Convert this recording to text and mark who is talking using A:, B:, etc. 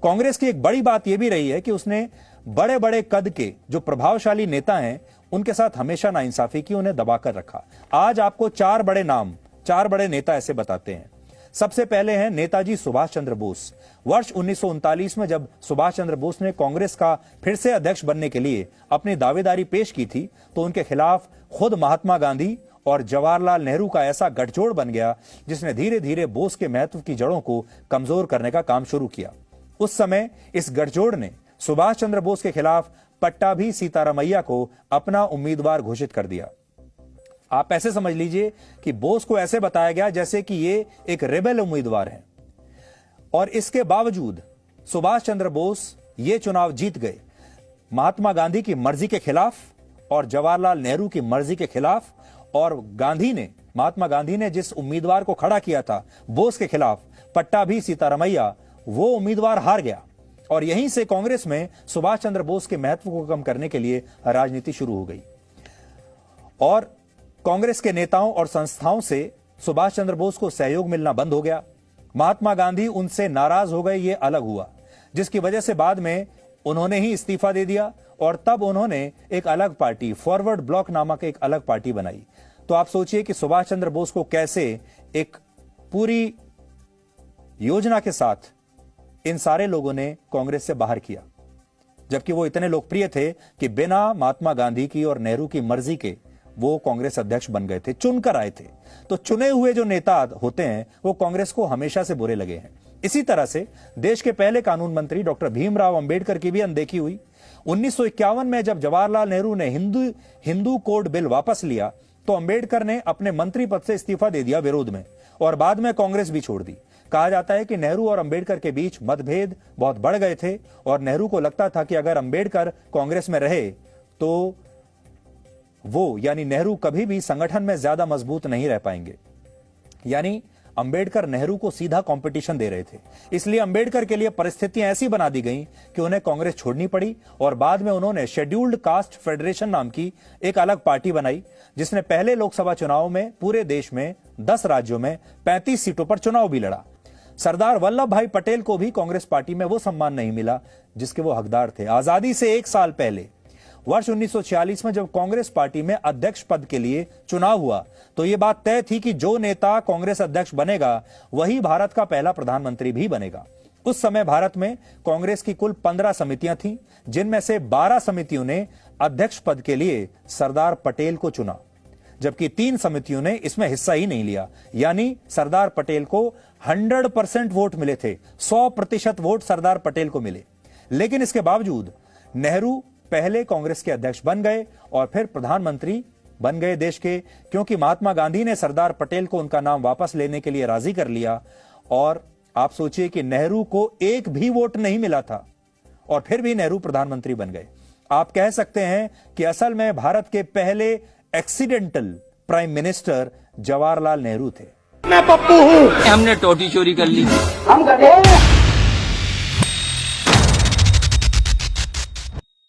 A: कांग्रेस की एक बड़ी बात यह भी रही है कि उसने बड़े बड़े कद के जो प्रभावशाली नेता हैं उनके साथ हमेशा नाइंसाफी की, उन्हें दबाकर रखा। आज आपको चार बड़े नेता ऐसे बताते हैं। सबसे पहले हैं नेताजी सुभाष चंद्र बोस। वर्ष 1939 में जब सुभाष चंद्र बोस ने कांग्रेस का फिर से अध्यक्ष बनने के लिए अपनी दावेदारी पेश की थी तो उनके खिलाफ खुद महात्मा गांधी और जवाहरलाल नेहरू का ऐसा गठजोड़ बन गया जिसने धीरे धीरे बोस के महत्व की जड़ों को कमजोर करने का काम शुरू किया। उस समय इस गठजोड़ ने सुभाष चंद्र बोस के खिलाफ पट्टाभी सीतारामैया को अपना उम्मीदवार घोषित कर दिया। आप ऐसे समझ लीजिए कि बोस को ऐसे बताया गया जैसे कि ये एक रेबेल उम्मीदवार हैं, और इसके बावजूद सुभाष चंद्र बोस ये चुनाव जीत गए महात्मा गांधी की मर्जी के खिलाफ और जवाहरलाल नेहरू की मर्जी के खिलाफ। और महात्मा गांधी ने जिस उम्मीदवार को खड़ा किया था बोस के खिलाफ, पट्टाभी सीतारामैया, वो उम्मीदवार हार गया। और यहीं से कांग्रेस में सुभाष चंद्र बोस के महत्व को कम करने के लिए राजनीति शुरू हो गई और कांग्रेस के नेताओं और संस्थाओं से सुभाष चंद्र बोस को सहयोग मिलना बंद हो गया। महात्मा गांधी उनसे नाराज हो गए, ये अलग हुआ, जिसकी वजह से बाद में उन्होंने ही इस्तीफा दे दिया और तब उन्होंने एक अलग पार्टी, फॉरवर्ड ब्लॉक नामक एक अलग पार्टी बनाई। तो आप सोचिए कि सुभाष चंद्र बोस को कैसे एक पूरी योजना के साथ इन सारे लोगों ने कांग्रेस से बाहर किया, जबकि वो इतने लोकप्रिय थे कि बिना महात्मा गांधी की और नेहरू की मर्जी के वो कांग्रेस अध्यक्ष बन गए थे, चुनकर आए थे। तो चुने हुए जो नेता होते हैं वो कांग्रेस को हमेशा से बुरे लगे हैं। इसी तरह से देश के पहले कानून मंत्री डॉक्टर भीमराव अंबेडकर की भी अनदेखी हुई। 1951 में जब जवाहरलाल नेहरू ने हिंदू कोड बिल वापस लिया तो अंबेडकर ने अपने मंत्री पद से इस्तीफा दे दिया विरोध में, और बाद में कांग्रेस भी छोड़ दी। कहा जाता है कि नेहरू और अंबेडकर के बीच मतभेद बहुत बढ़ गए थे और नेहरू को लगता था कि अगर अंबेडकर कांग्रेस में रहे तो वो यानी नेहरू कभी भी संगठन में ज्यादा मजबूत नहीं रह पाएंगे। यानी अंबेडकर नेहरू को सीधा कंपटीशन दे रहे थे। इसलिए अंबेडकर के लिए परिस्थितियां ऐसी बना दी गईं कि उन्हें कांग्रेस छोड़नी पड़ी और बाद में उन्होंने शेड्यूल्ड कास्ट फेडरेशन नाम की एक अलग पार्टी बनाई, जिसने पहले लोकसभा चुनाव में पूरे देश में 10 राज्यों में 35 सीटों पर चुनाव भी लड़ा। सरदार वल्लभ भाई पटेल को भी कांग्रेस पार्टी में वो सम्मान नहीं मिला जिसके वो हकदार थे। आजादी से 1 साल पहले वर्ष 1946 में जब कांग्रेस पार्टी में अध्यक्ष पद के लिए चुनाव हुआ तो यह बात तय थी कि जो नेता कांग्रेस अध्यक्ष बनेगा वही भारत का पहला प्रधानमंत्री भी बनेगा। उस समय भारत में कांग्रेस की कुल 15 समितियां थीं, जिनमें से 12 समितियों ने अध्यक्ष पद के लिए सरदार पटेल को चुना, जबकि 3 समितियों ने इसमें हिस्सा ही नहीं लिया। यानी सरदार पटेल को 100% वोट मिले थे, 100% वोट सरदार पटेल को मिले। लेकिन इसके बावजूद नेहरू पहले कांग्रेस के अध्यक्ष बन गए और फिर प्रधानमंत्री बन गए देश के, क्योंकि महात्मा गांधी ने सरदार पटेल को उनका नाम वापस लेने के लिए राजी कर लिया। और आप सोचिए कि नेहरू को एक भी वोट नहीं मिला था और फिर भी नेहरू प्रधानमंत्री बन गए। आप कह सकते हैं कि असल में भारत के पहले accidental prime minister Jawaharlal Nehru थे।
B: मैं पप्पू हूं, हमने टोटी चोरी कर ली, हम गधे हैं।